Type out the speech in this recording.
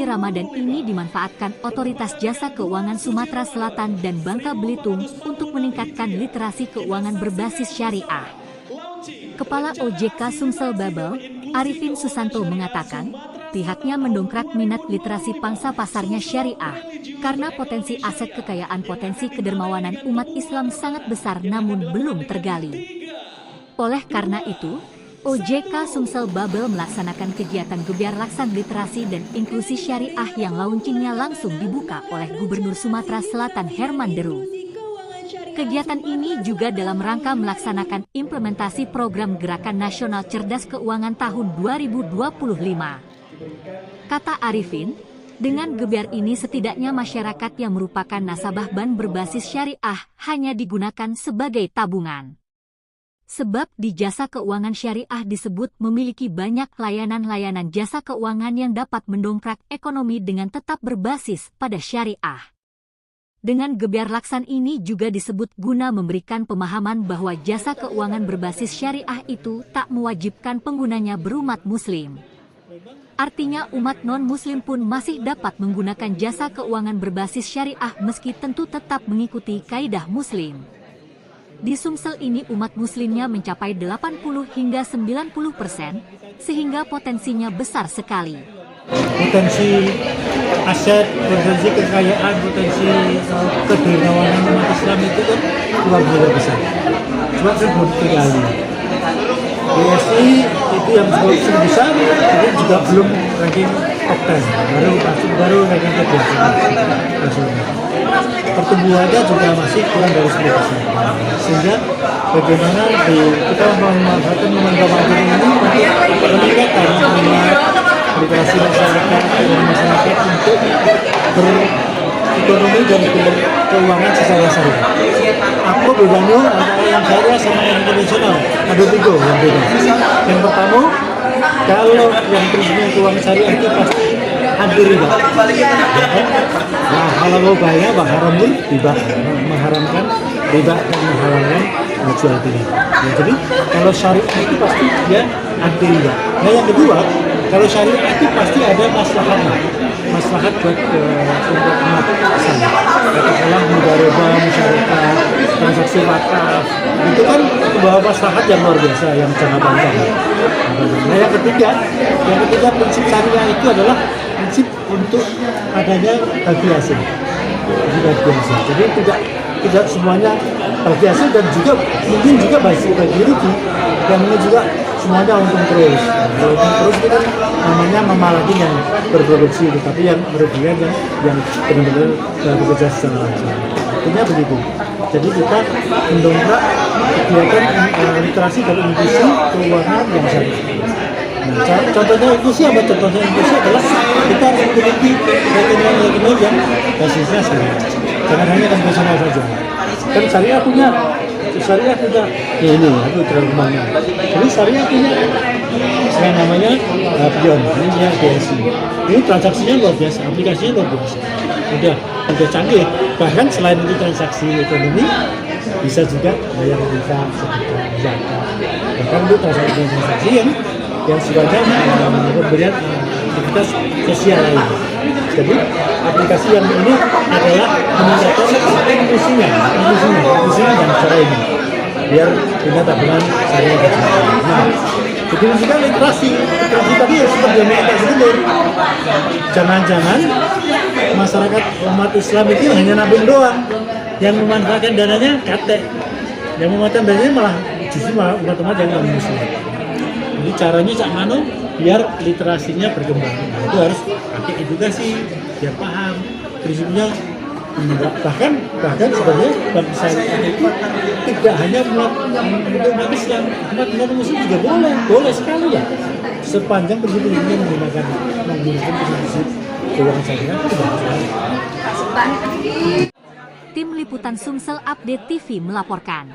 Ramadan ini dimanfaatkan Otoritas Jasa Keuangan Sumatera Selatan dan Bangka Belitung untuk meningkatkan literasi keuangan berbasis syariah. Kepala OJK Sumsel Babel, Arifin Susanto mengatakan, pihaknya mendongkrak minat literasi pangsa pasarnya syariah, karena potensi aset kekayaan potensi kedermawanan umat Islam sangat besar namun belum tergali. Oleh karena itu, OJK Sumsel Babel melaksanakan kegiatan Gebyar Laksan Literasi dan Inklusi Syariah yang launchingnya langsung dibuka oleh Gubernur Sumatera Selatan Herman Deru. Kegiatan ini juga dalam rangka melaksanakan implementasi program Gerakan Nasional Cerdas Keuangan tahun 2025. Kata Arifin, dengan gebyar ini setidaknya masyarakat yang merupakan nasabah bank berbasis syariah hanya digunakan sebagai tabungan. Sebab di jasa keuangan syariah disebut memiliki banyak layanan-layanan jasa keuangan yang dapat mendongkrak ekonomi dengan tetap berbasis pada syariah. Dengan gebyar laksan ini juga disebut guna memberikan pemahaman bahwa jasa keuangan berbasis syariah itu tak mewajibkan penggunanya berumat muslim. Artinya umat non-muslim pun masih dapat menggunakan jasa keuangan berbasis syariah meski tentu tetap mengikuti kaidah muslim. Di Sumsel ini umat muslimnya mencapai 80 hingga 90%, sehingga potensinya besar sekali. Potensi aset, potensi kekayaan, potensi kedermawanan umat Islam itu kan luar biasa besar. Cuma belum tergali. BSI itu yang cukup besar, tapi juga belum ranking top 10, baru ranking ke-10 nasional. Pertumbuhannya juga masih kurang dari 10%. Sehingga bagaimana kita memanfaatkan momentum ini untuk meningkatkan literasi masyarakat untuk berekonomi dan keuangan secara syariah. Aku bedanya antara yang syariah sama yang konvensional ada 3 yang beda. Yang pertama, kalau yang prinsipnya keuangan syariah itu pasti hadir riba. Nah, kalau mau bayar haramul riba, mengharamkan riba dan menghalalkan jual beli. Ya, jadi kalau syariah itu pasti dia anti riba. Nah, yang kedua, kalau syariah itu pasti ada maslahat buat untuk umat Islam. Katakanlah mudarabah, musyarakah, transaksi wakaf, itu kan membawa maslahat yang luar biasa, yang jangka panjang. Nah, yang ketiga prinsip syariah itu adalah prinsip untuk adanya bagi hasil. Jadi tidak semuanya bagi hasil dan juga mungkin juga bagi rugi, dan ini juga semuanya untung terus. Untung terus itu kan namanya memalaki yang berproduksi, tetapi yang merugikan yang benar-benar bekerja secara langsung. Artinya begitu. Jadi kita mendongkrak kegiatan literasi dan inklusi keuangan yang syariah. Nah, contohnya inklusi adalah kita harus memiliki rekening yang basisnya syariah. Jangan hanya konvensional saja. Kan syariah punya ya ini aku terlalu kemana. Jadi syariah punya yang namanya Pion, ini punya BSI. Ini transaksinya luar biasa, aplikasinya luar biasa. Udah canggih. Bahkan selain itu transaksi ekonomi, bisa juga bayar riba, sedekah, zakat. Bahkan itu transaksi yang sifatnya memberikan aktivitas sosial lain. Jadi aplikasi yang ini adalah meningkatkan inklusinya dan cara ini biar punya tabungan syariah. Nah, begitu juga literasi tadi ya seperti yang kita sebut. Jangan-jangan masyarakat umat Islam itu hanya nabung doang, yang memanfaatkan dananya kate, yang memanfaatkan dananya malah justru umat-umat yang non muslim. Jadi caranya cak mano biar literasinya berkembang. Nah, itu harus pakai edukasi biar paham prinsipnya. Bahkan sebenarnya bagi syariah itu tidak hanya untuk umat Islam, umat non-muslim juga boleh sekali ya. Sepanjang prinsip-prinsipnya menggunakan prinsip keuangan syariah itu bagus sekali. Tim Liputan Sumsel Update TV melaporkan.